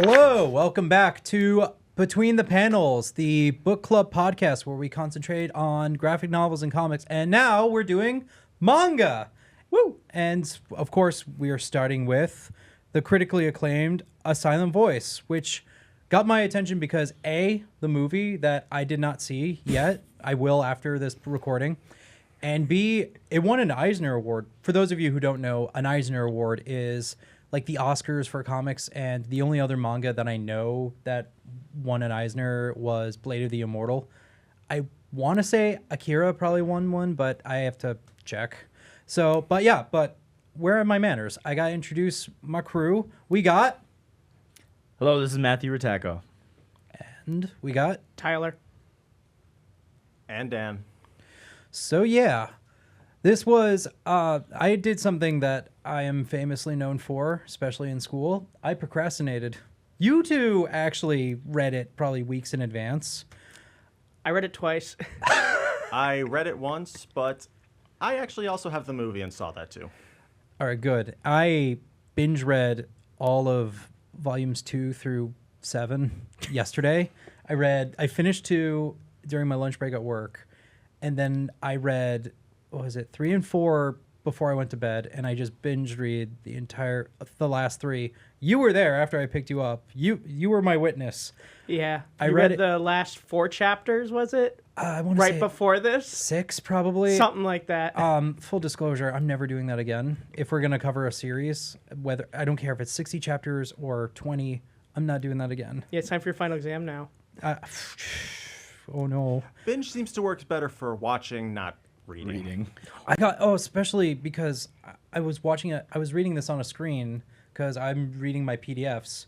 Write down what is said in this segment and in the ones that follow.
Hello, welcome back to Between the Panels, the book club podcast where we concentrate on graphic novels and comics. And now we're doing manga. Woo! And of course, we are starting with the critically acclaimed A Silent Voice, which got my attention because A, the movie that I did not see yet, I will after this recording, and B, it won an Eisner Award. For those of you who don't know, an Eisner Award is like the Oscars for comics, and the only other manga that I know that won an Eisner was Blade of the Immortal. I want to say Akira probably won one, but I have to check. So, but where are my manners? I got to introduce my crew. We got... Hello, this is Matthew Ritacco. And we got... Tyler. And Dan. So yeah, this was, I did something that I am famously known for, especially in school. I procrastinated. You two actually read it probably weeks in advance. I read it twice. I read it once, but I actually also have the movie and saw that too. All right, good. I binge read all of volumes 2 through 7 yesterday. I finished 2 during my lunch break at work. And then I read, 3 and 4 before I went to bed, and I just binge read the last 3. You were there after I picked you up. You were my witness. Yeah. I You read read the last 4 chapters, was it? I want to Right say before this? 6 probably. Something like that. Full disclosure, I'm never doing that again. If we're gonna cover a series, I don't care if it's 60 chapters or 20, I'm not doing that again. Yeah, it's time for your final exam now. Oh no. Binge seems to work better for watching, not reading. Especially because I was watching it. I was reading this on a screen because I'm reading my PDFs,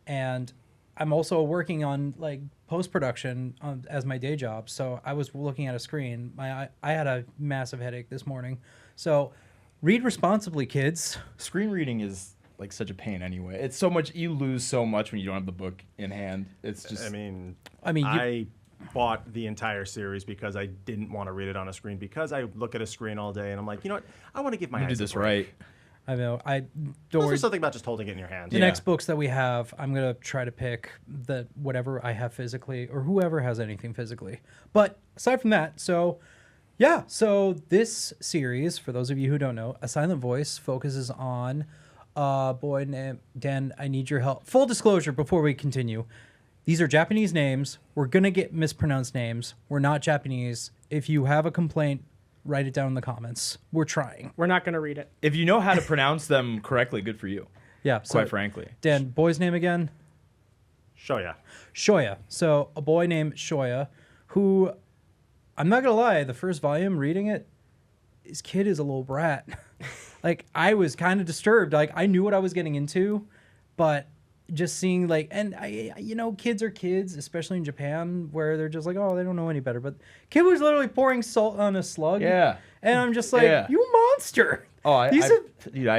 and I'm also working on like post-production as my day job. So I was looking at a screen. I had a massive headache this morning. So read responsibly, kids. Screen reading is like such a pain anyway. It's so much, you lose so much when you don't have the book in hand. It's just... I bought the entire series because I didn't want to read it on a screen because I look at a screen all day and I'm like, you know what? I want to give my eyes do a this break. right. I know. There's something about just holding it in your hand. The next books that we have, I'm going to try to pick whatever I have physically or whoever has anything physically. But aside from that, so this series, for those of you who don't know, A Silent Voice focuses on a boy named Dan. I need your help. Full disclosure before we continue. These are Japanese names. We're going to get mispronounced names. We're not Japanese. If you have a complaint, write it down in the comments. We're trying. We're not going to read it. If you know how to pronounce them correctly, good for you. Yeah. Quite frankly. Dan, boy's name again? Shoya. Shoya. So a boy named Shoya, who, I'm not going to lie, the first volume reading it, his kid is a little brat. Like, I was kind of disturbed. Like, I knew what I was getting into, but just seeing kids are kids, especially in Japan, where they're just like, oh, they don't know any better. But kid was literally pouring salt on a slug. Yeah. And I'm just like, you monster. Oh, I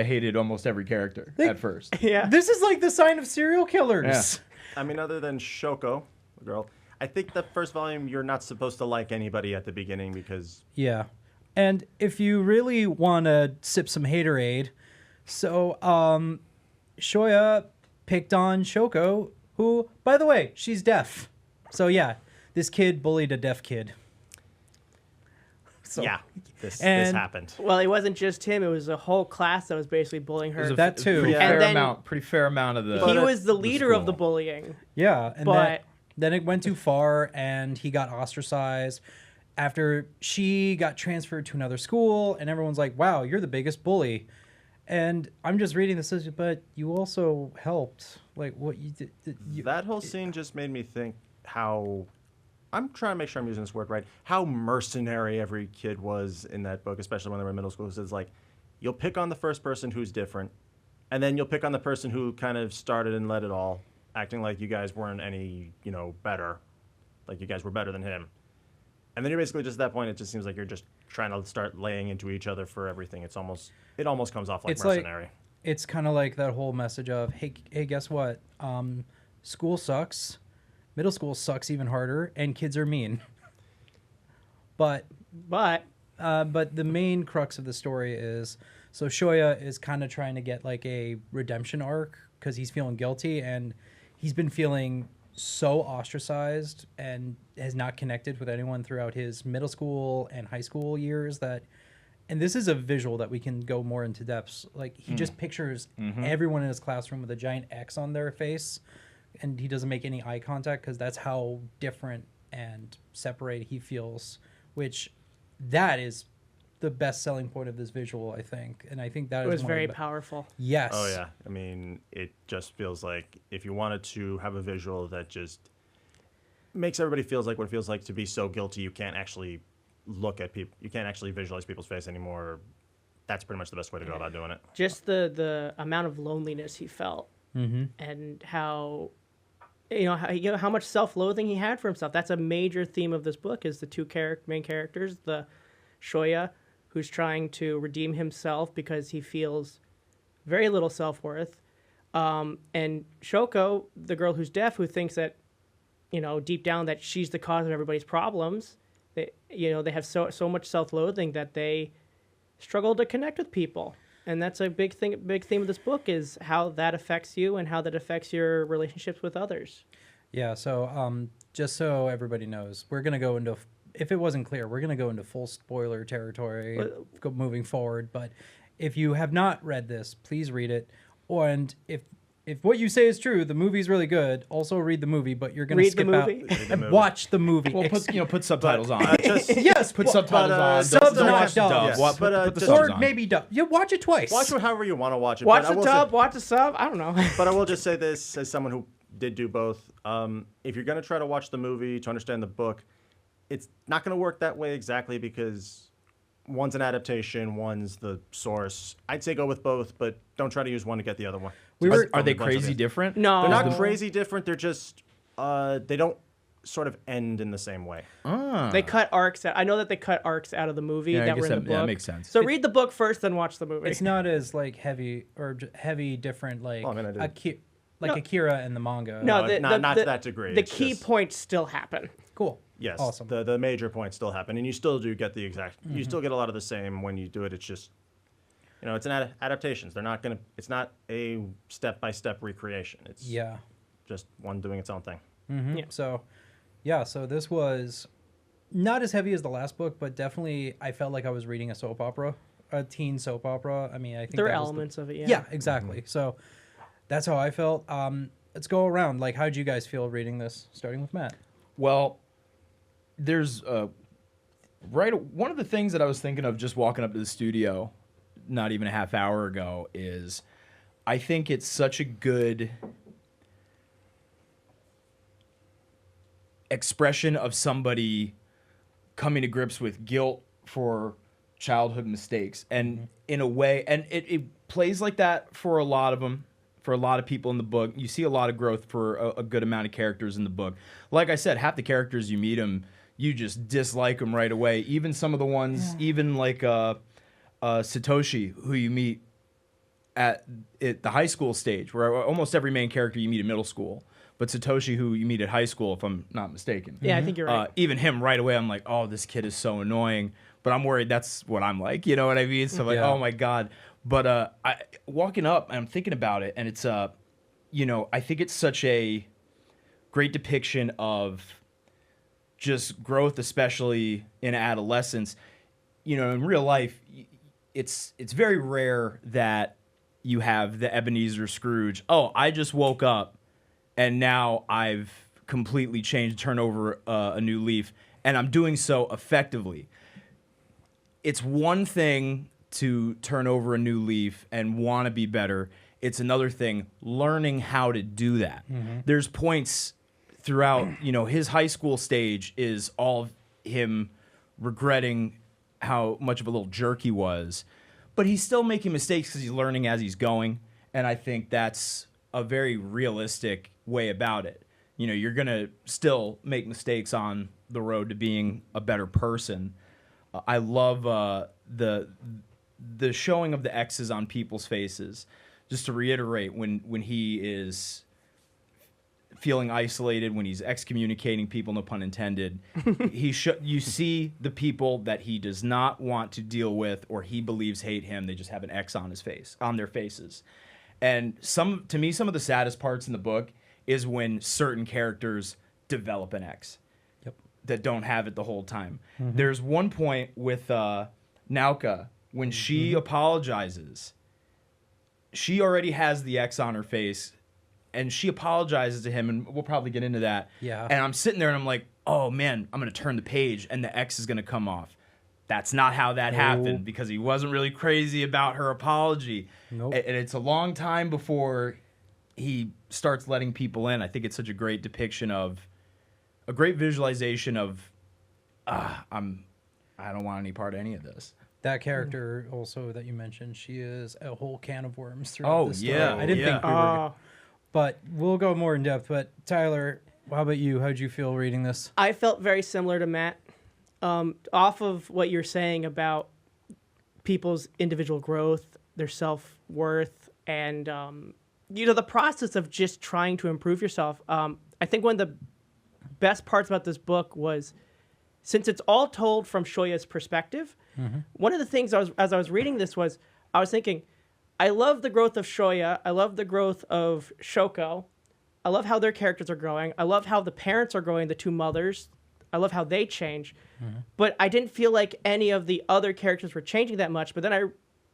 hated almost every character at first. Yeah. This is like the sign of serial killers. I mean, other than Shoko, the girl, I think the first volume you're not supposed to like anybody at the beginning because... Yeah. And if you really want to sip some haterade, so Shoya picked on Shoko, who, by the way, she's deaf. So yeah, this kid bullied a deaf kid. So, yeah, this happened. Well, it wasn't just him. It was a whole class that was basically bullying her. That too. Pretty fair amount of the... He was the leader of the bullying. Yeah. And but then it went too far, and he got ostracized after she got transferred to another school, and everyone's like, wow, you're the biggest bully. And I'm just reading this, but you also helped. Like, what you did. That whole scene just made me think how... I'm trying to make sure I'm using this word right. How mercenary every kid was in that book, especially when they were in middle school. It's like, you'll pick on the first person who's different, and then you'll pick on the person who kind of started and led it all, acting like you guys weren't any, better. Like you guys were better than him. And then you're basically just at that point, it just seems like you're just trying to start laying into each other for everything. It almost comes off like mercenary. It's kind of like that whole message of, hey, guess what? School sucks. Middle school sucks even harder, and kids are mean. But the main crux of the story is, so Shoya is kind of trying to get like a redemption arc because he's feeling guilty, and he's been feeling so ostracized and has not connected with anyone throughout his middle school and high school years that. And this is a visual that we can go more into depths. Like he just pictures everyone in his classroom with a giant X on their face, and he doesn't make any eye contact because that's how different and separated he feels. Which that is the best selling point of this visual, I think. And I think that It was one of very the- powerful. Yes. Oh yeah, I mean, it just feels like if you wanted to have a visual that just makes everybody feels like what it feels like to be so guilty, you can't actually look at people, you can't actually visualize people's face anymore. That's pretty much the best way to go about doing it. Just the amount of loneliness he felt, and how how much self-loathing he had for himself. That's a major theme of this book. Is the two main characters, the Shoya, who's trying to redeem himself because he feels very little self-worth, and Shoko, the girl who's deaf, who thinks that deep down that she's the cause of everybody's problems. They have so much self-loathing that they struggle to connect with people, and that's a big theme of this book is how that affects you and how that affects your relationships with others. Yeah. So just so everybody knows, we're gonna go into. If it wasn't clear, we're gonna go into full spoiler territory moving forward. But if you have not read this, please read it. And if what you say is true, the movie's really good. Also read the movie, but you're gonna Read the skip movie? out and watch the movie. Well, put subtitles on. yes, Put subtitles on. subs Don't not watch the dubs. dub. Yes, Put but, the just- subs or on. maybe dub. Yeah, watch it twice. Watch it however you want to watch it. Watch but I the will dub, say- watch the sub. I don't know. But I will just say this as someone who did do both. If you're going to try to watch the movie to understand the book, it's not going to work that way exactly because one's an adaptation, one's the source. I'd say go with both, but don't try to use one to get the other one. Are they crazy different? No, They're not crazy different. They're just they don't sort of end in the same way. They cut arcs out. I know that they cut arcs out of the movie Yeah, I that guess were in the that- book. that makes sense. So read the book first, then watch the movie. It's not as like heavy different like Well, I mean, I did. No. Akira and the manga. no, not to that degree. The It's key just- points still happen. Cool. Yes, Awesome. The major points still happen, and you still do get the exact. You still get a lot of the same when you do it. It's just, it's an adaptations. They're not gonna. It's not a step-by-step recreation. It's Yeah. just one doing its own thing. Yeah. So, yeah. So this was not as heavy as the last book, but definitely I felt like I was reading a soap opera, a teen soap opera. I mean, I think There are that was elements of it. Yeah. Yeah, exactly. So that's how I felt. Let's go around. Like, how did you guys feel reading this? Starting with Matt. Well, there's one of the things that I was thinking of just walking up to the studio not even a half hour ago is I think it's such a good expression of somebody coming to grips with guilt for childhood mistakes. And in a way, and it plays like that for a lot of them. For a lot of people in the book, you see a lot of growth for a good amount of characters in the book. Like I said, half the characters you meet them, you just dislike them right away. Even some of the ones, even like Satoshi, who you meet at the high school stage, where almost every main character you meet in middle school. But Satoshi, who you meet at high school, if I'm not mistaken. Yeah, I think you're right. Even him right away, I'm like, oh, this kid is so annoying. But I'm worried that's what I'm like. You know what I mean? So I'm like, Yeah. oh my God. But walking up, and I'm thinking about it, and it's, I think it's such a great depiction of just growth, especially in adolescence. In real life, it's very rare that you have the Ebenezer Scrooge. Oh, I just woke up, and now I've completely changed, turned over a new leaf, and I'm doing so effectively. It's one thing to turn over a new leaf and want to be better. It's another thing learning how to do that. There's points throughout, his high school stage is all of him regretting how much of a little jerk he was, but he's still making mistakes because he's learning as he's going. And I think that's a very realistic way about it. You're going to still make mistakes on the road to being a better person. I love the showing of the X's on people's faces. Just to reiterate, when he is feeling isolated, when he's excommunicating people, no pun intended, you see the people that he does not want to deal with or he believes hate him. They just have an X on his face, on their faces. And to me, some of the saddest parts in the book is when certain characters develop an X Yep. that don't have it the whole time. There's one point with Nauka when she apologizes. She already has the X on her face, and she apologizes to him, and we'll probably get into that. Yeah. And I'm sitting there, and I'm like, oh, man, I'm going to turn the page, and the X is going to come off. That's not how that happened, because he wasn't really crazy about her apology. Nope. And it's a long time before he starts letting people in. I think it's such a great depiction of, a great visualization of, I don't want any part of any of this. That character also that you mentioned, she is a whole can of worms throughout Oh, the story. yeah, I didn't yeah. think we were, but we'll go more in depth. But Tyler, how about you? How'd you feel reading this? I felt very similar to Matt. Off of what you're saying about people's individual growth, their self-worth, and the process of just trying to improve yourself. I think one of the best parts about this book was, since it's all told from Shoya's perspective, one of the things as I was reading this was, I was thinking, I love the growth of Shoya. I love the growth of Shoko. I love how their characters are growing. I love how the parents are growing, the two mothers. I love how they change. But I didn't feel like any of the other characters were changing that much. But then I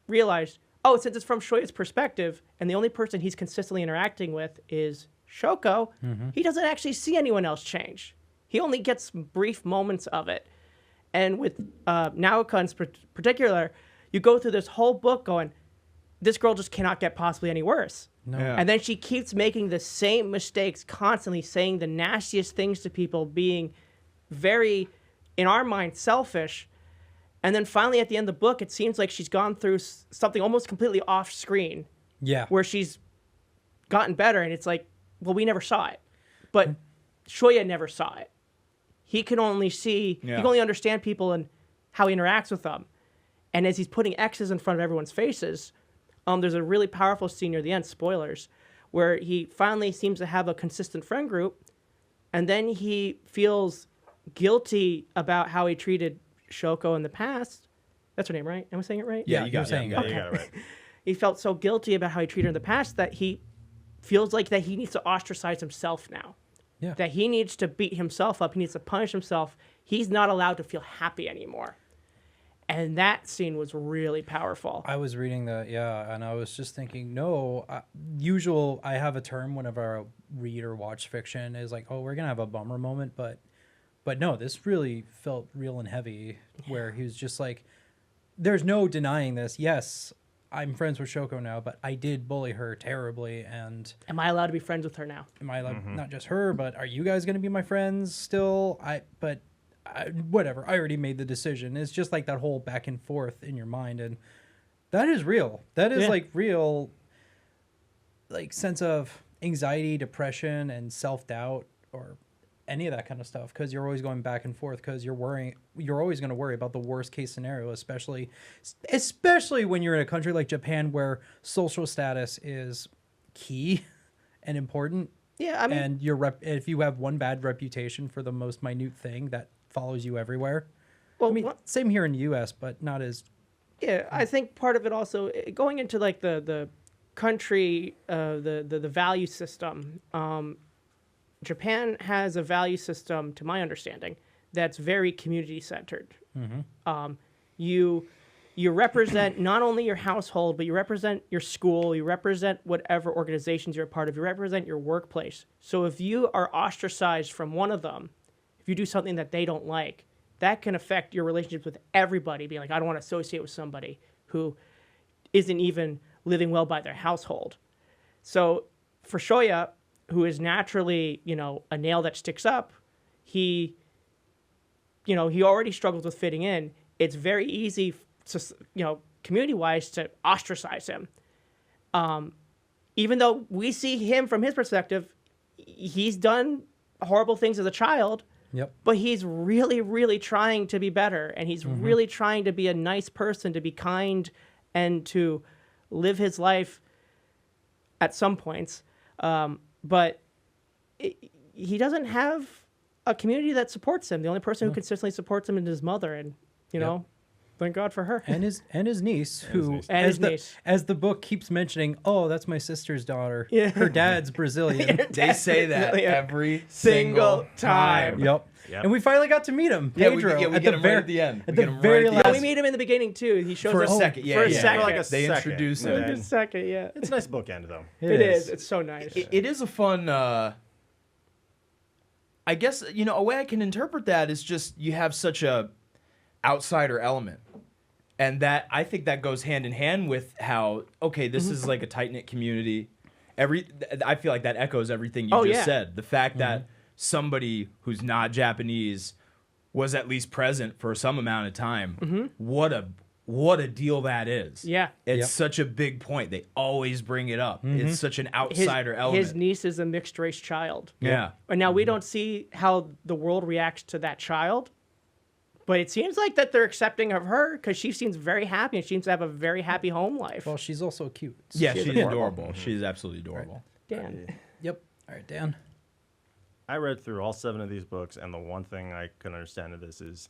realized, oh, since it's from Shoya's perspective, and the only person he's consistently interacting with is Shoko, he doesn't actually see anyone else change. He only gets brief moments of it. And with Naoka in particular, you go through this whole book going, this girl just cannot get possibly any worse. No. Yeah. And then she keeps making the same mistakes, constantly saying the nastiest things to people, being very, in our mind, selfish. And then finally, at the end of the book, it seems like she's gone through something almost completely off screen, Yeah. where she's gotten better. And it's like, well, we never saw it. But Shoya never saw it. He can only see, he can only understand people and how he interacts with them. And as he's putting X's in front of everyone's faces, there's a really powerful scene near the end, spoilers, where he finally seems to have a consistent friend group, and then he feels guilty about how he treated Shoko in the past. That's her name, right? Am I saying it right? Yeah, Yeah, you you're got it. saying Yeah, it. you got it right. He felt so guilty about how he treated her in the past that he feels like that he needs to ostracize himself now. Yeah. That he needs to beat himself up. He needs to punish himself. He's not allowed to feel happy anymore. And that scene was really powerful. I was reading that, yeah, and I was just thinking, no, I have a term whenever I read or watch fiction is like, oh, we're gonna have a bummer moment, but no, this really felt real and heavy, where he was just like, there's no denying this. Yes, I'm friends with Shoko now, but I did bully her terribly, and Am I allowed to be friends with her now? am I like not just her, but are you guys gonna be my friends still? Whatever. I already made the decision. It's just like that whole back and forth in your mind, and that is real. That is like real, like sense of anxiety, depression, and self-doubt, or any of that kind of stuff, because you're always going back and forth, because you're always going to worry about the worst case scenario, especially when you're in a country like Japan, where social status is key and important. Yeah, I mean, And if you have one bad reputation for the most minute thing, that follows you everywhere. well, I mean, same here in the U.S., but not as. yeah, I think part of it also going into like the country, the value system. Japan has a value system, to my understanding, that's very community centered. You represent not only your household, but you represent your school, you represent whatever organizations you're a part of, you represent your workplace. So if you are ostracized from one of them, if you do something that they don't like, that can affect your relationships with everybody, being like, I don't want to associate with somebody who isn't even living well by their household. So for Shoya, who is naturally, a nail that sticks up, he already struggles with fitting in. It's very easy to, community-wise, to ostracize him. Even though we see him from his perspective, he's done horrible things as a child, Yep. but he's really, really trying to be better, and he's really trying to be a nice person, to be kind, and to live his life at some points. But he doesn't have a community that supports him. The only person who consistently supports him is his mother, and you know, Thank God for her. and his niece, who niece. And his niece. as the book keeps mentioning, oh, that's my sister's daughter. Yeah. Her dad's Brazilian. They say that Yeah. every Single single time. time. Yep. Yep. And we finally got to meet him, Yeah, Pedro. we get him right at the end. At We the get him very right at the last. Yeah, we meet him in the beginning too. He shows For a up second, yeah, for a yeah. second. For like a They second, introduce and him. Just a then- second, yeah. It's a nice bookend, though. It is. It's so nice. It is a fun. I guess a way I can interpret that is just you have such a outsider element, and that I think that goes hand in hand with how this is like a tight knit community. I feel like that echoes everything you Oh, just yeah. said. The fact that somebody who's not Japanese was at least present for some amount of time. What a deal that is. Yeah. It's Yep. such a big point. They always bring it up. It's such an His, outsider element. his niece is a mixed race child. Yeah. And now we don't see how the world reacts to that child, but it seems like that they're accepting of her because she seems very happy and seems to have a very happy home life. Well, she's also cute. Yeah, She's she's adorable. adorable. She's absolutely adorable. Dan. Yep. All right, Dan. I read through all 7 of these books, and the one thing I can understand of this is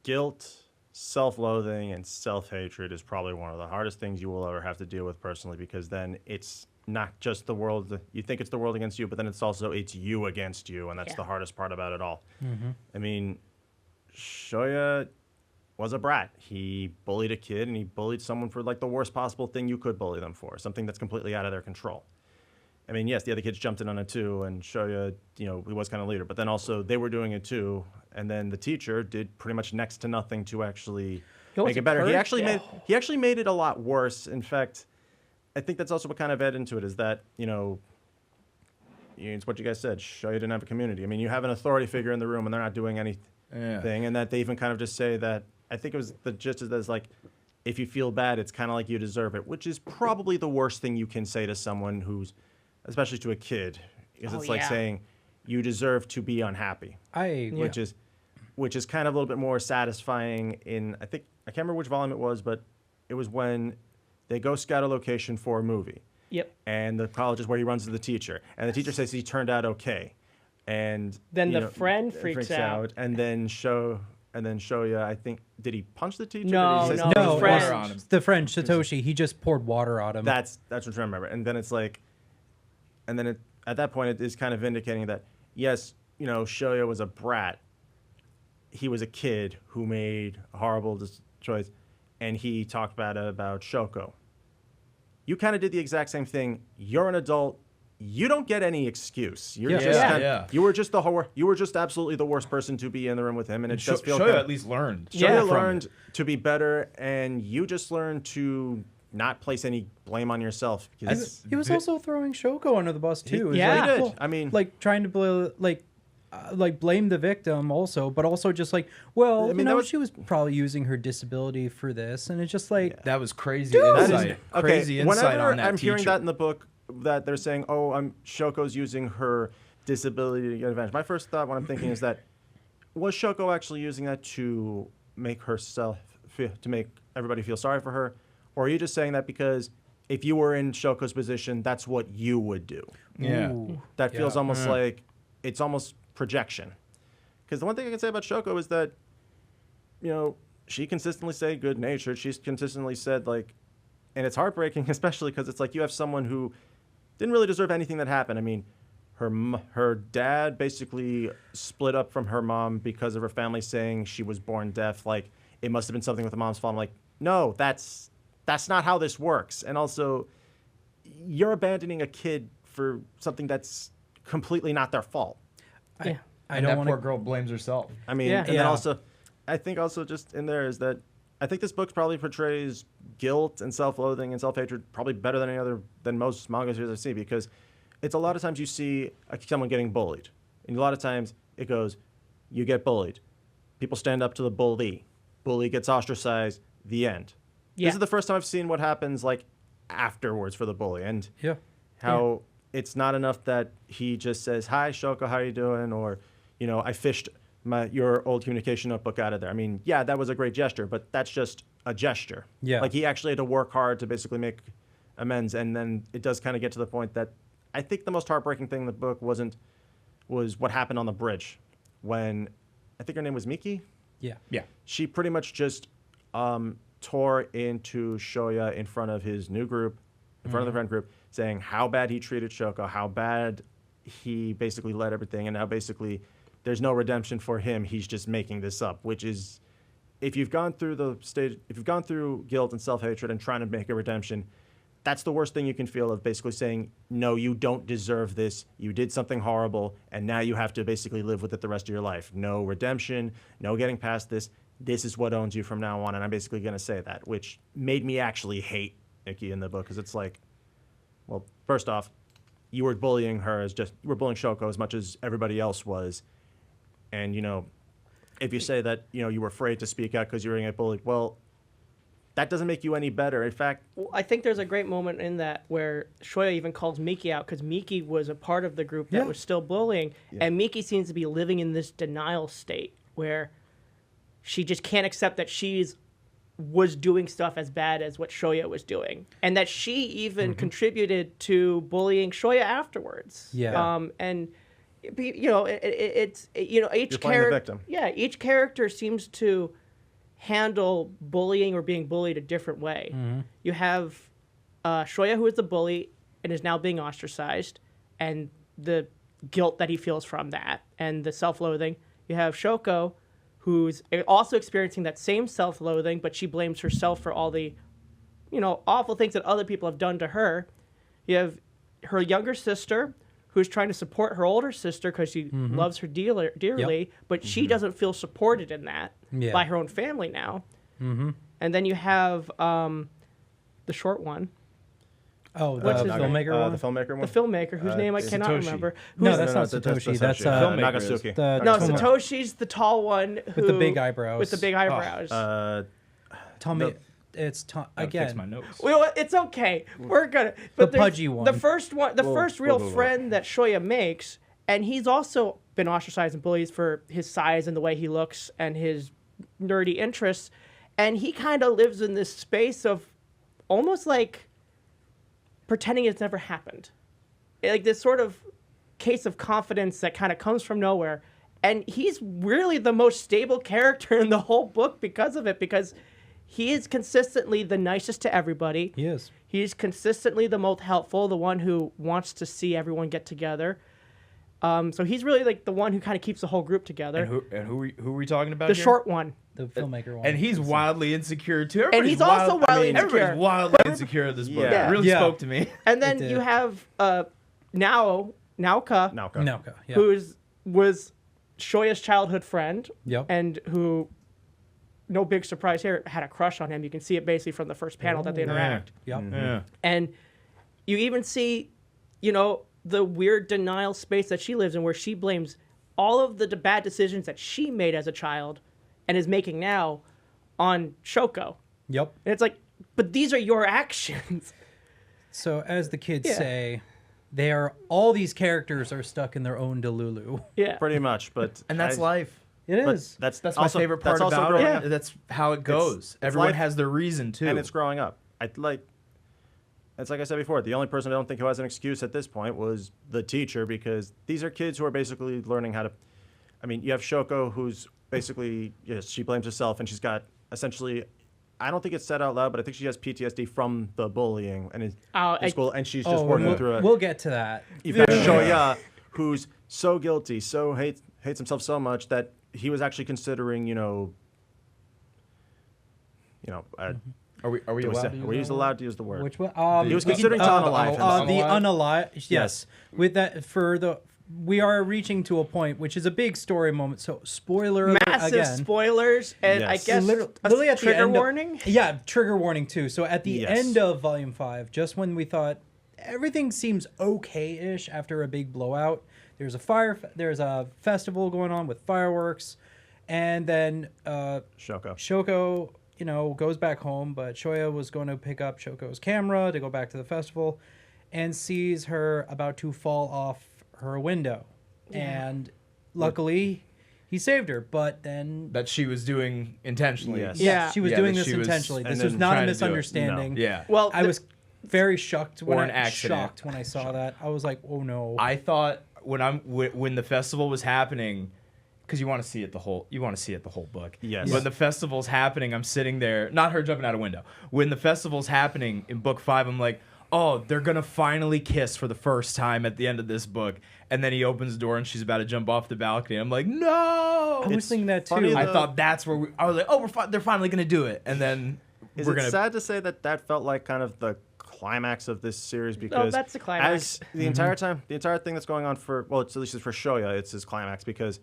guilt, self-loathing, and self-hatred is probably one of the hardest things you will ever have to deal with personally, because then it's not just the world. You think it's the world against you, but then it's you against you, and that's Yeah. the hardest part about it all. I mean, Shoya was a brat. He bullied a kid, and he bullied someone for like the worst possible thing you could bully them for, something that's completely out of their control. I mean, yes, the other kids jumped in on it too, and Shoya, he was kind of leader. But then also they were doing it too, and then the teacher did pretty much next to nothing to actually almost make it better. encouraged it. He actually made it a lot worse. In fact, I think that's also what kind of added into it is that it's what you guys said. Shoya didn't have a community. I mean, you have an authority figure in the room, and they're not doing anything, and that they even kind of just say that. I think it was the gist of this, like, if you feel bad, it's kind of like you deserve it, which is probably the worst thing you can say to someone who's, especially to a kid, because Oh, it's like yeah. saying you deserve to be unhappy, I which is kind of a little bit more satisfying in, I can't remember which volume it was, but it was when they go scout a location for a movie. Yep. And the college is where he runs to the teacher, and the teacher says he turned out okay, and Then the friend freaks out. and then Shoya, I think, did he punch the teacher? No, Did he say no, something? no, the it friend. was on him. the friend Satoshi. He just poured water on him. That's what I remember. And then it's like, and then at that point it is kind of indicating that yes, Shoya was a brat. He was a kid who made a horrible choice, and he talked about Shoko. You kind of did the exact same thing. You're an adult. You don't get any excuse. You're Yeah. just Yeah. Yeah. You were just absolutely the worst person to be in the room with him, and it does feel Shoya kind at least learned. Yeah. Shoya from learned it. to be better, and you just learned to not place any blame on yourself. And he was also throwing Shoko under the bus too. It was Yeah. He did. well, I mean, like trying to blame the victim also, but also just like, well, I mean, that was- she was probably using her disability for this, and it's just like, That was crazy that insight. is Crazy insight whenever on that I'm hearing teacher. that in the book, that they're saying, "Oh, Shoko's using her disability to get advantage." My first thought when I'm thinking is that was Shoko actually using that to make to make everybody feel sorry for her, or are you just saying that because if you were in Shoko's position, that's what you would do? Yeah. ooh. That feels Yeah. almost like it's almost projection. Because the one thing I can say about Shoko is that, she consistently said good natured. She's consistently said and it's heartbreaking, especially because it's like you have someone who didn't really deserve anything that happened. I mean, her dad basically split up from her mom because of her family saying she was born deaf. Like it must have been something with the mom's fault. I'm like, no, that's not how this works. And also, you're abandoning a kid for something that's completely not their fault. Yeah. I And don't that want poor to. girl blames herself. I mean, Yeah. and then Yeah. also, I think also just in there is that I think this book probably portrays guilt and self-loathing and self-hatred probably better than most manga series I see, because it's a lot of times you see someone getting bullied, and a lot of times it goes, you get bullied, people stand up to the bully gets ostracized, the end. Yeah. This is the first time I've seen what happens afterwards for the bully, and Yeah. how it's not enough that he just says, "Hi, Shoko, how you doing?" Or, I fished your old communication notebook out of there. I mean, yeah, that was a great gesture, but that's just a gesture. Yeah. Like he actually had to work hard to basically make amends, and then it does kind of get to the point that I think the most heartbreaking thing in the book was what happened on the bridge when I think her name was Miki. Yeah. Yeah. She pretty much just tore into Shoya in front of his new group, in front of the friend group, saying how bad he treated Shoko, how bad he basically led everything, and now basically there's no redemption for him. He's just making this up, which is, if you've gone through the stage, if you've gone through guilt and self-hatred and trying to make a redemption, that's the worst thing you can feel, of basically saying, no, you don't deserve this. You did something horrible, and now you have to basically live with it the rest of your life. No redemption, no getting past this. This is what owns you from now on, and I'm basically going to say that, which made me actually hate Nikki in the book, because it's like, well, first off, you were bullying her you were bullying Shoko as much as everybody else was, and, you know, if you say that, you know, you were afraid to speak out because you were getting bullied, well, that doesn't make you any better. In fact, Well, I think there's a great moment in that where Shoya even calls Miki out, because Miki was a part of the group that Yeah. was still bullying, and Miki seems to be living in this denial state where she just can't accept that was doing stuff as bad as what Shoya was doing, and that she even contributed to bullying Shoya afterwards. Yeah. And you know, it's you know, each You're playing the character, victim. yeah, each character seems to handle bullying or being bullied a different way. You have Shoya, who is the bully and is now being ostracized, and the guilt that he feels from that, and the self-loathing. You have Shoko, who's also experiencing that same self-loathing, but she blames herself for all the, you know, awful things that other people have done to her. You have her younger sister, who's trying to support her older sister because she loves her dearly, but she doesn't feel supported in that Yeah. by her own family now. And then you have the short one, Oh, What's the his name? filmmaker one? the filmmaker one. the filmmaker whose name I cannot Satoshi. remember. No, Who's- that's not Satoshi. That's Filmmaker is. Nagasuki. the no, Tomo- Satoshi's the tall one with the big eyebrows. with the big eyebrows. Tommy. the- It's Tom Gotta fix again. my notes. Well, it's okay. We're gonna. But The there's pudgy one. The first one, the first real whoa. friend that Shoya makes, and he's also been ostracized and bullied for his size and the way he looks and his nerdy interests, and he kind of lives in this space of almost like pretending it's never happened, like this sort of case of confidence that kind of comes from nowhere. And he's really the most stable character in the whole book because of it, because he is consistently the nicest to everybody. He is. He's consistently the most helpful, the one who wants to see everyone get together. So he's really like the one who kind of keeps the whole group together. And who are we talking about The here? short one. The filmmaker one. And he's wildly insecure too. And Everybody's he's also wildly insecure. Everybody's wildly insecure in this book. Yeah. It really Yeah. spoke to me. And then did. you have Naoka, Naoka. Yeah. who was Shoya's childhood friend, Yep. and who, no big surprise here, had a crush on him. You can see it basically from the first panel that they interact. Yep. Yeah. And you even see, you know, the weird denial space that she lives in, where she blames all of the bad decisions that she made as a child and is making now on Shoko. Yep. And it's like, but these are your actions. So as the kids Yeah. say, they are all these characters are stuck in their own Delulu. Yeah. Pretty much, but And that's I- life. It But is. that's That's my also, favorite part that's also about growing it. up. That's how it goes. it's Everyone life, has their reason too. and it's growing up. It's like I said before, the only person I don't think who has an excuse at this point was the teacher, because these are kids who are basically learning how to. I mean, you have Shoko, who's basically, yes, she blames herself, and she's got essentially, I don't think it's said out loud, but I think she has PTSD from the bullying and in school, and she's just working through it. We'll get to that. You've got Shoya, who's so guilty, so hates himself so much that he was actually considering, Are we are we allowed to use that word? allowed to use the word? Which one? He was we can- considering to unalive himself. the Unalive? unalive. Yes. With that, we are reaching to a point, which is a big story moment. So, spoiler alert Massive again. spoilers, and I Yes. guess Literally a at the trigger end warning. Yeah, trigger warning too. So at the Yes. end of Volume 5, just when we thought everything seems okay-ish after a big blowout, there's a festival going on with fireworks, and then Shoko. Shoko, goes back home, but Shoya was going to pick up Shoko's camera to go back to the festival and sees her about to fall off her window. Yeah. And luckily, he saved her, but then... That she was doing intentionally. Yes. Yeah. She was Yeah, doing that this she was- intentionally. and This was then not a trying to do it. misunderstanding. Yeah. Well, I was very shocked when Or an accident. shocked when I saw that. I was like, "Oh no!" I thought when the festival was happening, because you want to see it the whole book. Yes. When the festival's happening, I'm sitting there, not her jumping out a window. When the festival's happening in book 5, I'm like, oh, they're gonna finally kiss for the first time at the end of this book. And then he opens the door and she's about to jump off the balcony. I'm like, no. I was thinking that funny too. I thought that's where I was like, oh, they're finally gonna do it. And then Is it sad to say that felt like kind of the climax of this series? Because that's the climax. As the entire time, the entire thing that's going on at least for Shoya, it's his climax because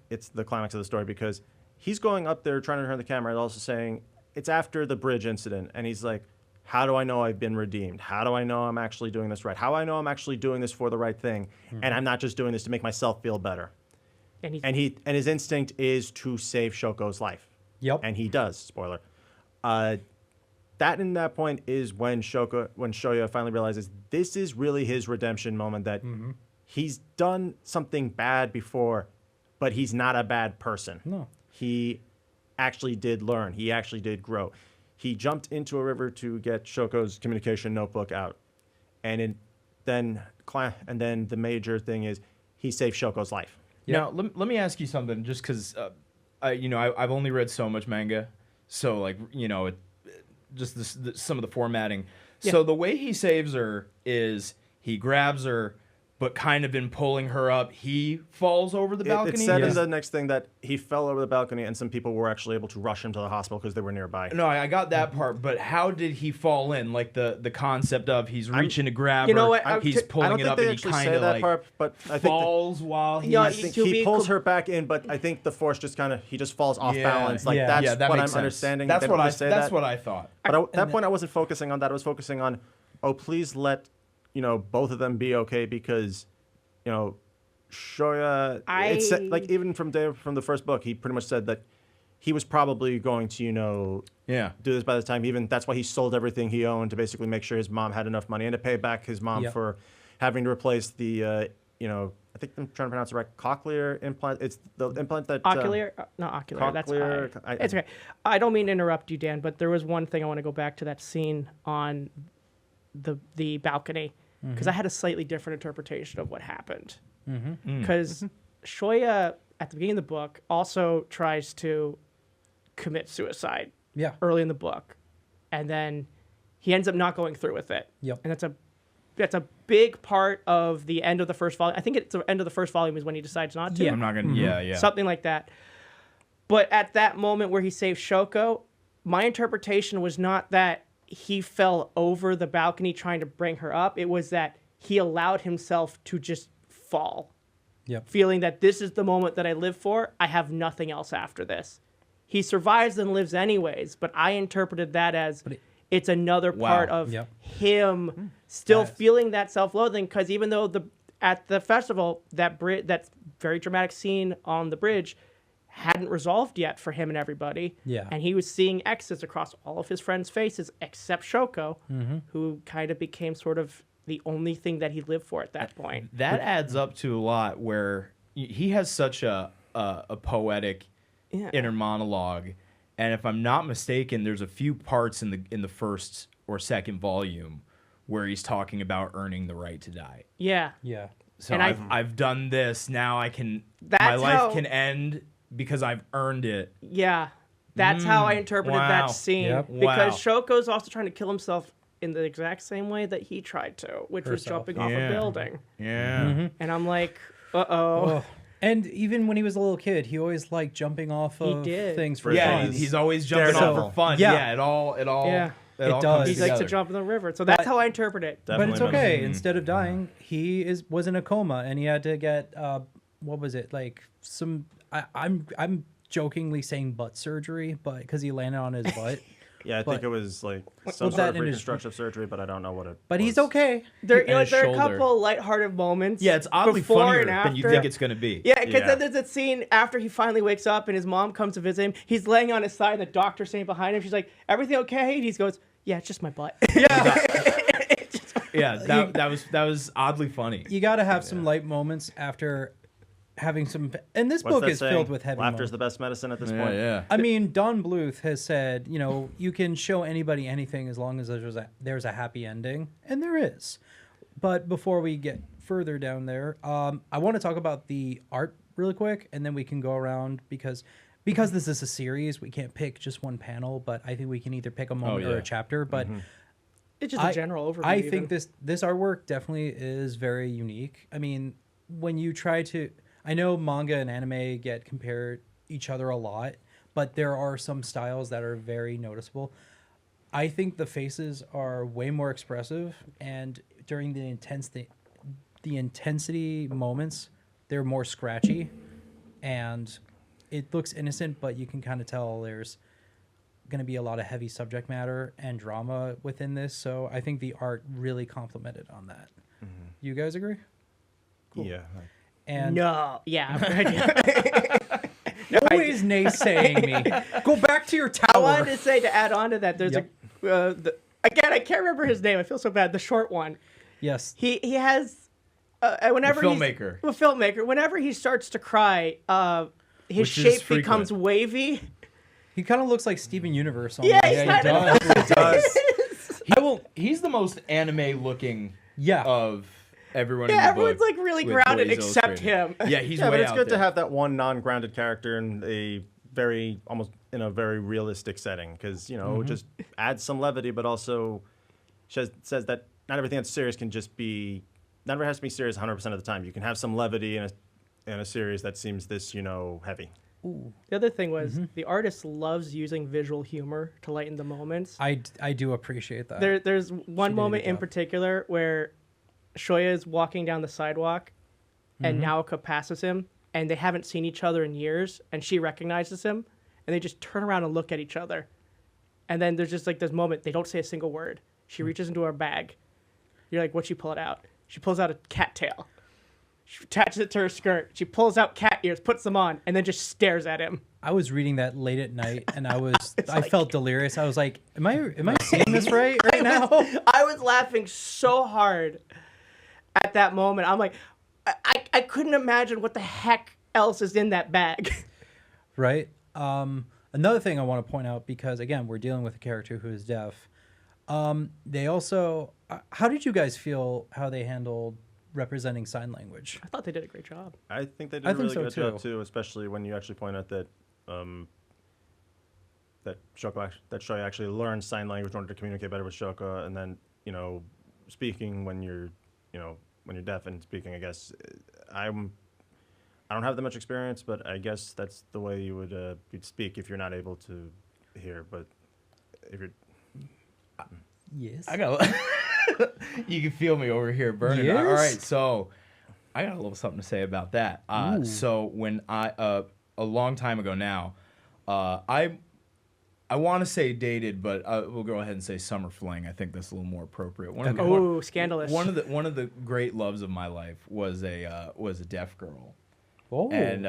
it's the climax of the story because he's going up there trying to turn the camera and also saying it's after the bridge incident and he's like, how do I know I've been redeemed? How do I know I'm actually doing this right? How do I know I'm actually doing this for the right thing? And I'm not just doing this to make myself feel better. And his instinct is to save Shoko's life. Yep. And he does. Spoiler. That in that point is when Shoya finally realizes this is really his redemption moment, that he's done something bad before, but he's not a bad person. No. He actually did learn. He actually did grow. He jumped into a river to get Shoko's communication notebook out. And then the major thing is he saved Shoko's life. Now, let me ask you something, just because, I've only read so much manga, so, like, some of the formatting. Yeah. So the way he saves her is he grabs her, but kind of in pulling her up, he falls over the balcony. It said in the next thing that he fell over the balcony and some people were actually able to rush him to the hospital because they were nearby. No, I got that part, but how did he fall in? Like the concept of he's reaching to grab You know her, what, he's I pulling don't it think up, they and he actually kind say of that like part, but I think falls while he. Yeah, I think he pulls her back in, but I think the force just he just falls off balance. Like Yeah. that's that what I'm makes sense. understanding. That's They what don't I. really say That's that. what I thought. But at that point, I wasn't focusing on that. I was focusing on, please let both of them be okay because, Shoya. It's like even from the first book, he pretty much said that he was probably going to do this by the time. Even that's why he sold everything he owned to basically make sure his mom had enough money and to pay back his mom for having to replace the I think I'm trying to pronounce it right, cochlear implant. It's the implant that Ocular, not ocular. cochlear, It's okay. I don't mean to interrupt you, Dan, but there was one thing I want to go back to that scene on the balcony because I had a slightly different interpretation of what happened. Because Shoya at the beginning of the book also tries to commit suicide. Yeah. Early in the book, and then he ends up not going through with it. Yep. And that's a big part of the end of the first volume. I think it's the end of the first volume is when he decides not to. Yeah. I'm not gonna. Yeah. Something like that. But at that moment where he saved Shoko, my interpretation was not that he fell over the balcony trying to bring her up. It was that he allowed himself to just fall. Yep. Feeling that this is the moment that I live for. I have nothing else after this. He survives and lives anyways, but I interpreted that as it's another part of him still feeling that self-loathing, because even though at the festival that very dramatic scene on the bridge hadn't resolved yet for him and everybody, and he was seeing X's across all of his friends' faces except Shoko, who kind of became sort of the only thing that he lived for at that point. That adds up to a lot where he has such a poetic inner monologue, and if I'm not mistaken, there's a few parts in the first or second volume where he's talking about earning the right to die. Yeah. Yeah. So And I've done this. Now my That's life how- can end because I've earned it. Yeah. That's how I interpreted wow. that scene. Yep. Because Wow. Shoko's also trying to kill himself in the exact same way that he tried to, which was Herself. jumping off a building. Yeah. And I'm like, uh-oh. Oh. And even when he was a little kid, he always liked jumping off of did. things for Yeah, fun. he's always jumping off Daredevil. for fun. Yeah. Yeah, it all Yeah. it all It comes does. He likes to together. jump in the river. So that's how I interpret it. But it's Definitely okay. Instead of dying, he was in a coma, and he had to get what was it, like some? I'm jokingly saying butt surgery, but because he landed on his butt. Yeah, I But- think it was like was some that sort of in his- reconstructive surgery, but I don't know what it But was. he's okay. There, And his there are a shoulder. couple lighthearted moments. Yeah, it's oddly before funnier and than you after. think it's gonna be. Yeah, because Yeah. then there's a scene after he finally wakes up and his mom comes to visit him. He's laying on his side, and the doctor's standing behind him. She's like, "Everything okay?" And he goes, "Yeah, it's just my butt." Yeah, that was oddly funny. You got to have some light moments after having some. And this What's book that is saying? filled with heavy. Laughter's moments. the best medicine at this Yeah, point. yeah. I mean, Don Bluth has said, you can show anybody anything as long as there's a happy ending, and there is. But before we get further down there, I want to talk about the art really quick, and then we can go around because this is a series. We can't pick just one panel, but I think we can either pick a moment or yeah. a chapter. But It's just a general overview. I think this artwork definitely is very unique. I mean, when you try to, I know manga and anime get compared each other a lot, but there are some styles that are very noticeable. I think the faces are way more expressive, and during the intensity moments, they're more scratchy, and it looks innocent, but you can kind of tell there's going to be a lot of heavy subject matter and drama within this. So I think the art really complemented on that. You guys agree? Yeah. And No. Yeah. always naysaying me. Go back to your I tower. wanted to say, to add on to that, there's Yep. again, I can't remember his name. I feel so bad. The short one. Yes. He has whenever The filmmaker. a filmmaker. Whenever he starts to cry, his Which is shape frequent. becomes wavy. He kind of looks like Steven Universe. Almost. Yeah, he's Yeah, he kind of. does. He's the most anime looking Yeah. of everyone in Yeah, the everyone's book like really with grounded Blaze except Illustrated. him. Yeah, he's Yeah, way but it's out good there. to have that one non-grounded character in a very almost in a very realistic setting because just adds some levity, but also says that not everything that's serious can just be. Not everything has to be serious 100% of the time. You can have some levity in a series that seems this heavy. The other thing was the artist loves using visual humor to lighten the moments. I do appreciate that. There's one did a moment good in job. particular where Shoya is walking down the sidewalk and Naoka passes him and they haven't seen each other in years and she recognizes him and they just turn around and look at each other. And then there's just like this moment, they don't say a single word. She reaches into her bag. You're like, what'd she pull it out? She pulls out a cat tail. She attaches it to her skirt. She pulls out cat ears, puts them on, and then just stares at him. I was reading that late at night, and I felt delirious. I was like, "Am I seeing this right now?" I was laughing so hard at that moment. I'm like, I couldn't imagine what the heck else is in that bag. Right. Another thing I want to point out, because again, we're dealing with a character who is deaf. They also, how did you guys feel how they handled representing sign language? I thought they did a great job. I think they did I a think really so good too. job too, especially when you actually point out that that Shoya actually learned sign language in order to communicate better with Shoko, and then speaking when you're deaf and speaking. I guess I don't have that much experience, but I guess that's the way you'd speak if you're not able to hear. But if you're Yes. I got. You can feel me over here burning. Yes? All right, so I got a little something to say about that. So when a long time ago now, I want to say dated, but we'll go ahead and say summer fling. I think that's a little more appropriate. Oh, scandalous. One of the great loves of my life was a deaf girl. Oh. And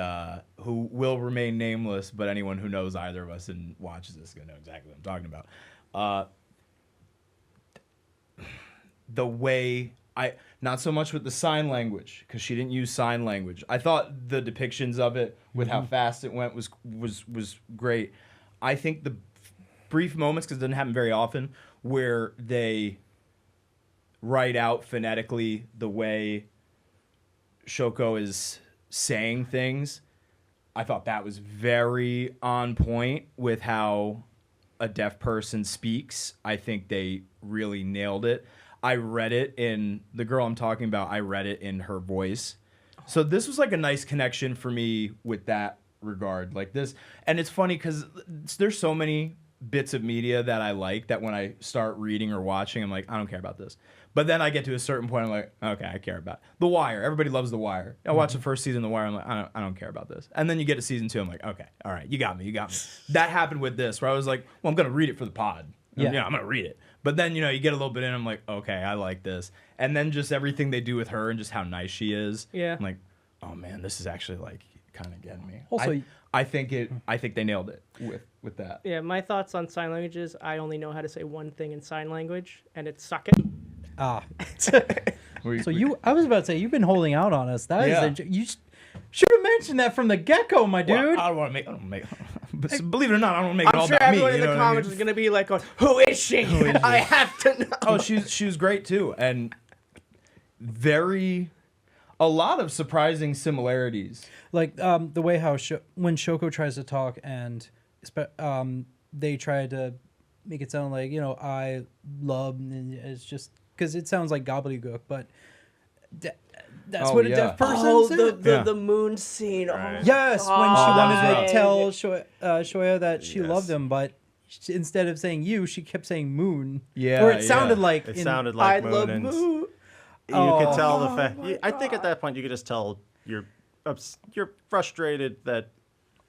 who will remain nameless, but anyone who knows either of us and watches this is gonna know exactly what I'm talking about. The way not so much with the sign language, because she didn't use sign language. I thought the depictions of it with how fast it went was great. I think the brief moments, because it doesn't happen very often, where they write out phonetically the way Shoko is saying things, I thought that was very on point with how a deaf person speaks. I think they really nailed it. I read it in the girl I'm talking about. I read it in her voice. So this was like a nice connection for me with that regard, like this. And it's funny because there's so many bits of media that I like that when I start reading or watching, I'm like, I don't care about this. But then I get to a certain point, I'm like, okay, I care about it. The Wire. Everybody loves The Wire. I watched the first season of The Wire. I'm like, I don't care about this. And then you get to season 2. I'm like, okay, all right, you got me. That happened with this, where I was like, well, I'm gonna read it for the pod. Yeah. I'm gonna read it. But then you get a little bit in. I'm like, okay, I like this. And then just everything they do with her and just how nice she is. Yeah. I'm like, oh man, this is actually like kind of getting me. Also, I think they nailed it with that. Yeah, my thoughts on sign languages, I only know how to say one thing in sign language, and it's suck it. Ah. I was about to say, you've been holding out on us. You should have mentioned that from the get-go, my dude. Well, I don't want to make. But believe it or not, I don't want to make it I'm all sure about me. everyone in you the know what I comments mean? is going to be like, who is she? I have to know. Oh, she was great too, and very. a lot of surprising similarities. Like the way how when Shoko tries to talk and they try to make it sound like, I love, and it's just because it sounds like gobbledygook, but that's what a deaf person said. the moon scene. Right. Yes, when she God. wanted to tell Shoya that she loved him, but instead of saying you, she kept saying moon. Yeah, or it sounded yeah. like It in- sounded like I Moon, love and moon. you could tell the fact. I think at that point you could just tell you're frustrated that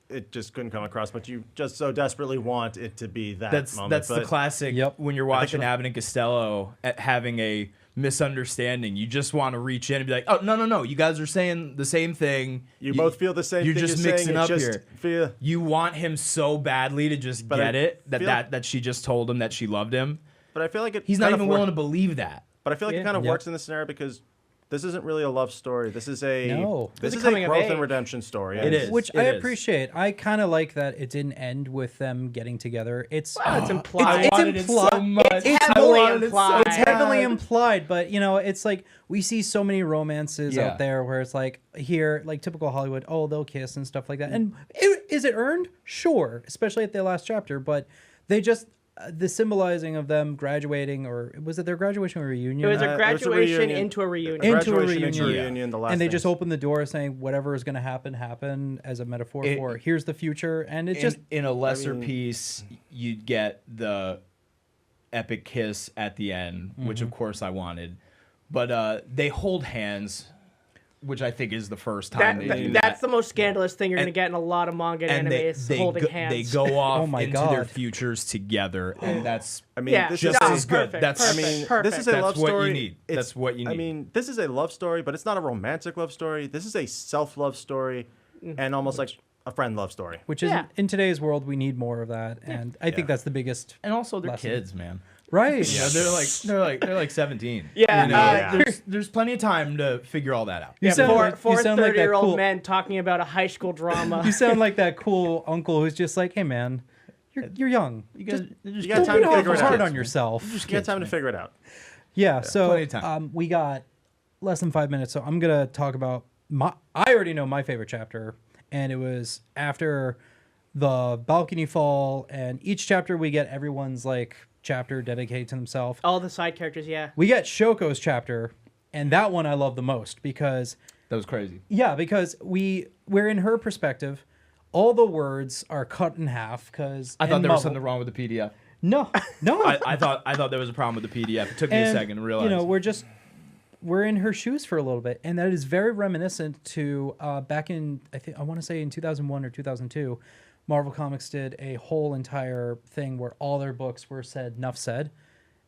it just couldn't come across, but you just so desperately want it to be that moment. That's the But classic. Yep. When you're watching Abbott and Costello having a misunderstanding, you just want to reach in and be like, "Oh, no, you guys are saying the same thing. you both feel the same You're thing. just you're mixing saying, up it's here. Feel, You want him so badly to just But get I it feel- that she just told him that she loved him. but I feel like He's not even willing to believe that. But I feel like it Yeah. kind of Yep. works in this scenario because this isn't really a love story. This is a No. This It's a is coming a of growth age. and redemption story. It And is. which It I is. appreciate. I kind of like that it didn't end with them getting together. It's It's implied. It's wanted it so implied. much. It's I heavily wanted it so implied. It's heavily implied, but it's like we see so many romances Yeah. out there where it's like here, like typical Hollywood, oh, they'll kiss and stuff like that. And is it earned? Sure, especially at the last chapter, but they just the symbolizing of them graduating, or was it their graduation or reunion? It was a it was a graduation reunion. into a reunion. Into a graduation, reunion. into a Yeah. reunion, the last and they just things. open the door saying whatever is going to happen as a metaphor It- for here's the future, and it In, just in a lesser mean- piece, you'd get the epic kiss at the end, which of course I wanted. But they hold hands, which I think is the first time they do That's that. the most scandalous thing you're going to And- get in a lot of manga and and anime is holding hands. they go off Oh my into their God. futures together, and that's I mean, Yeah, this just is no, as good. perfect, That's perfect, I mean, perfect. this is a That's love what you story. need. That's what you I need. mean, this is a love story, but it's not a romantic love story. This is a self-love story, and almost like a friend love story. which is Yeah. in today's world we need more of that, and I think Yeah. that's the biggest and also they're lesson. kids, man. right. Yeah, they're like 17. Yeah, you know? yeah. There's plenty of time to figure all that out. You Yeah, sound four, like- you four sound like that 30-year-old cool- men talking about a high school drama. You sound like that cool uncle who's just like, hey man, you're young. You guys, You got time to Don't be figure it hard out. on yourself. You got time to figure it out. Yeah, so plenty of time. we got less than 5 minutes, so I'm gonna talk about I already know my favorite chapter, and it was after the balcony fall, and each chapter we get everyone's like chapter dedicated to themselves. All the side characters, yeah. We get Shoko's chapter, and that one I love the most because that was crazy. because we're in her perspective. All the words are cut in half because I thought there was something wrong with the PDF. No, I thought there was a problem with the PDF. It took me a And, second to realize. we're in her shoes for a little bit, and that is very reminiscent to back in I want to say in 2001 or 2002, Marvel Comics did a whole entire thing where all their books were said "Nuff said,"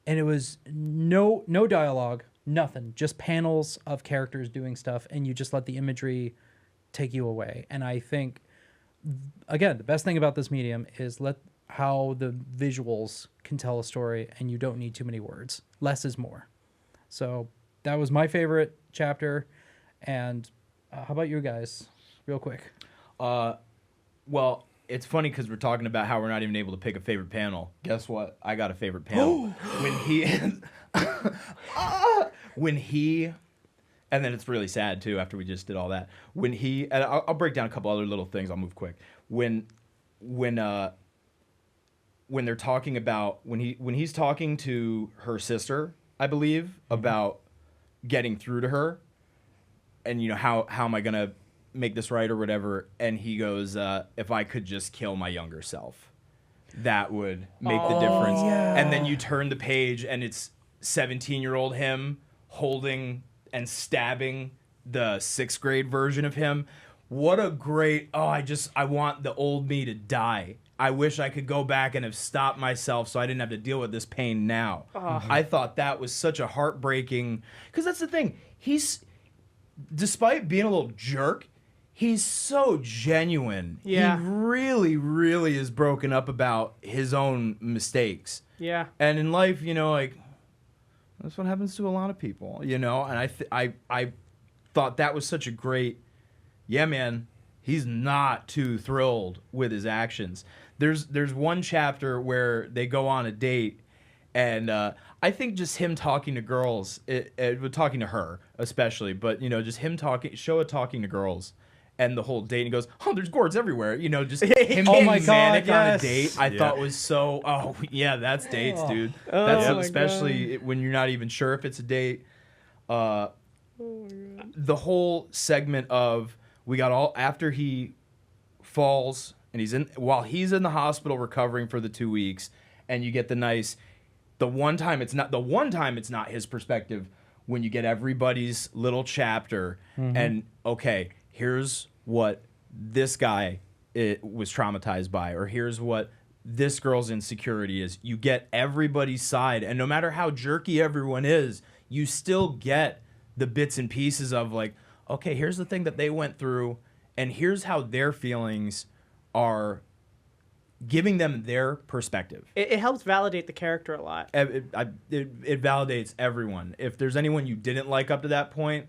and it was no dialogue, nothing, just panels of characters doing stuff, and you just let the imagery take you away. And I think again, the best thing about this medium is how the visuals can tell a story, and you don't need too many words. Less is more. So that was my favorite chapter. And how about you guys, real quick? well, it's funny because we're talking about how we're not even able to pick a favorite panel. Guess what? I got a favorite panel. when he, and then it's really sad too after we just did all that. When he, and I'll break down a couple other little things. I'll move quick. When they're talking about when he's talking to her sister, I believe, about getting through to her, and how am I gonna make this right or whatever, and he goes, if I could just kill my younger self, that would make the difference. And then you turn the page and it's 17-year-old him holding and stabbing the 6th grade version of him. What a great, I want the old me to die. I wish I could go back and have stopped myself so I didn't have to deal with this pain now. I thought that was such a heartbreaking, because that's the thing. Despite being a little jerk, he's so genuine. Yeah. He really, really is broken up about his own mistakes. Yeah. And in life, that's what happens to a lot of people, And I thought that was such a great, yeah, man, he's not too thrilled with his actions. There's one chapter where they go on a date, And I think just him talking to girls, talking to her especially, but you know, just him talking, Shoya talking to girls, and the whole date. And he goes, "Oh, there's gourds everywhere." You know, just him Oh being my God, manic on a yes. date. I thought was so. Oh yeah, that's dates, dude. Oh That's my especially when you're not even sure if it's a date. The whole segment of we got all after he falls and while he's in the hospital recovering for the 2 weeks, and you get the one time it's not his perspective, when you get everybody's little chapter and okay, here's what this guy was traumatized by, or here's what this girl's insecurity is. You get everybody's side, and no matter how jerky everyone is, you still get the bits and pieces of like, okay, here's the thing that they went through, and here's how their feelings are, giving them their perspective. It helps validate the character a lot. It validates everyone. If there's anyone you didn't like up to that point,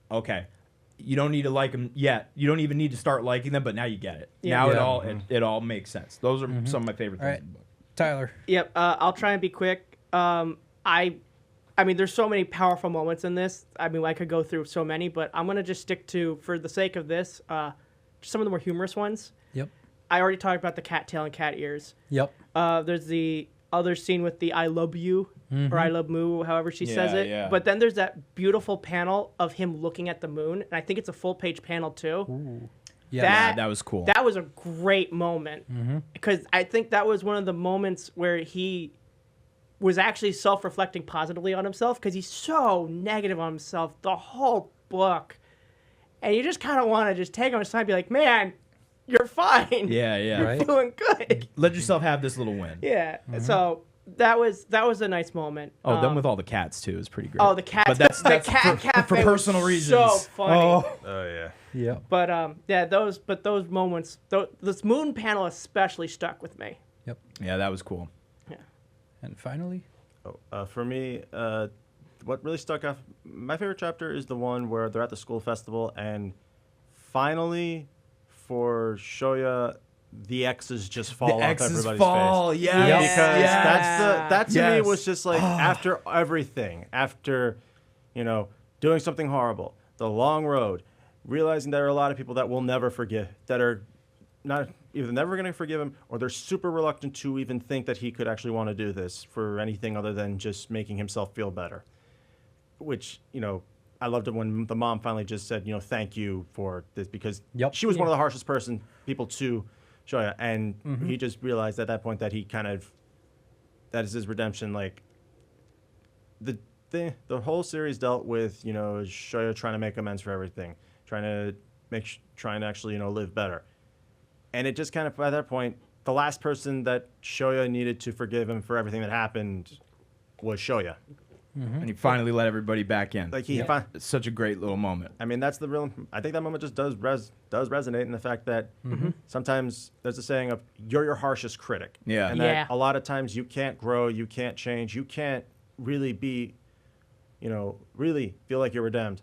okay, you don't need to like them yet. You don't even need to start liking them, but now you get it. Yeah. Now Yeah. it all makes sense. Those are some of my favorite All things right. in the book. Tyler. Yep. I'll try and be quick. I mean, there's so many powerful moments in this. I mean, I could go through so many, but I'm gonna just stick to, for the sake of this, some of the more humorous ones. Yep. I already talked about the cat tail and cat ears. Yep. There's the other scene with the "I love you" or "I love Moo," however she says Yeah, it. yeah. But then there's that beautiful panel of him looking at the moon, and I think it's a full-page panel too. Yeah. That- That was cool. That was a great moment because I think that was one of the moments where he was actually self-reflecting positively on himself, because he's so negative on himself the whole book, and you just kind of want to just take him aside and be like, "Man, you're fine. yeah, yeah. You're Right. doing good." Let yourself have this little win. Yeah. So that was a nice moment. Oh, then with all the cats too is pretty great. Oh, the cat. But that's the cat for cafe was personal reasons. So funny. Oh. Oh yeah. Yeah. But yeah, those moments, this moon panel especially stuck with me. Yep. Yeah, that was cool. Yeah. And finally, For me, what really stuck out, my favorite chapter is the one where they're at the school festival, and finally, for Shoya, the X's just fall off everybody's face. yes. Because yes. that to me Yes. was just like, after everything, after, doing something horrible, the long road, realizing there are a lot of people that will never forgive, that are not either never going to forgive him, or they're super reluctant to even think that he could actually want to do this for anything other than just making himself feel better. Which, I loved it when the mom finally just said, thank you for this, because Yep. she was one of the harshest people to Shoya, and he just realized at that point that that is his redemption. Like, the whole series dealt with, Shoya trying to make amends for everything, trying to actually, live better. And it just kind of, by that point, the last person that Shoya needed to forgive him for everything that happened was Shoya. And he finally let everybody back in. Like It's such a great little moment. I mean, that's the real. I think that moment just does resonate in the fact that sometimes there's a saying of "you're your harshest critic." Yeah. and Yeah. that a lot of times you can't grow, you can't change, you can't really be, really feel like you're redeemed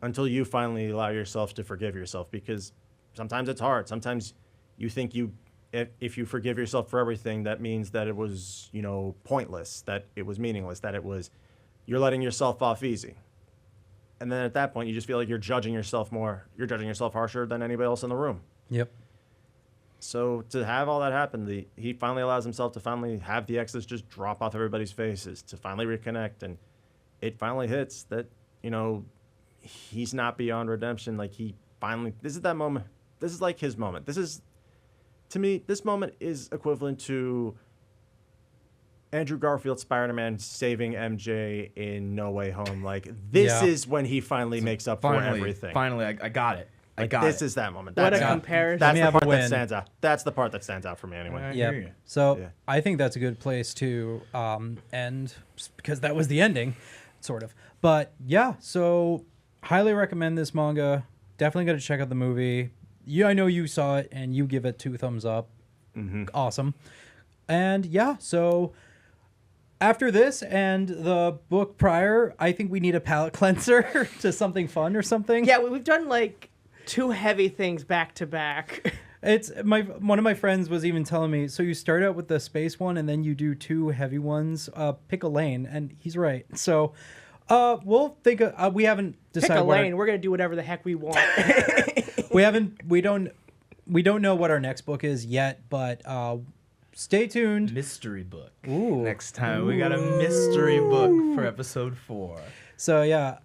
until you finally allow yourself to forgive yourself. Because sometimes it's hard. Sometimes you think if you forgive yourself for everything, that means that it was pointless, that it was meaningless, that it was. You're letting yourself off easy. And then at that point, you just feel like you're judging yourself more. You're judging yourself harsher than anybody else in the room. yep. So to have all that happen, he finally allows himself to finally have the X's just drop off everybody's faces, to finally reconnect. And it finally hits that, he's not beyond redemption. Like, this is that moment. This is like his moment. To me, this moment is equivalent to Andrew Garfield's Spider-Man saving MJ in No Way Home. Like, this Yeah. is when he finally makes up for everything. Finally, I got it. I Like, got this it. is that moment. What a That's comparison. Let me the have a part win. that stands out. That's the part that stands out for me anyway. I Yeah. hear you. So Yeah. I think that's a good place to end, because that was the ending, sort of. But yeah, so highly recommend this manga. Definitely got to check out the movie. I know you saw it and you give it 2 thumbs up. Awesome. And yeah, so after this and the book prior, I think we need a palate cleanser to something fun or something. Yeah, we've done like 2 heavy things back to back. It's one of my friends was even telling me, so you start out with the space one and then you do 2 heavy ones. Pick a lane, and he's right. So we'll think. We haven't Pick decided. a lane. We're gonna do whatever the heck we want. We don't know what our next book is yet, but stay tuned. Mystery book. Ooh. Next time we got a mystery book for episode 4. So yeah.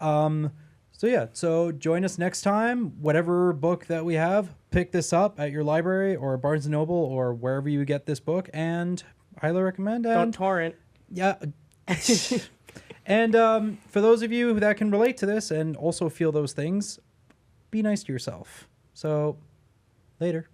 So join us next time. Whatever book that we have, pick this up at your library or Barnes and Noble or wherever you get this book, and highly recommend. Don't And torrent. yeah. And for those of you that can relate to this and also feel those things, be nice to yourself. So later.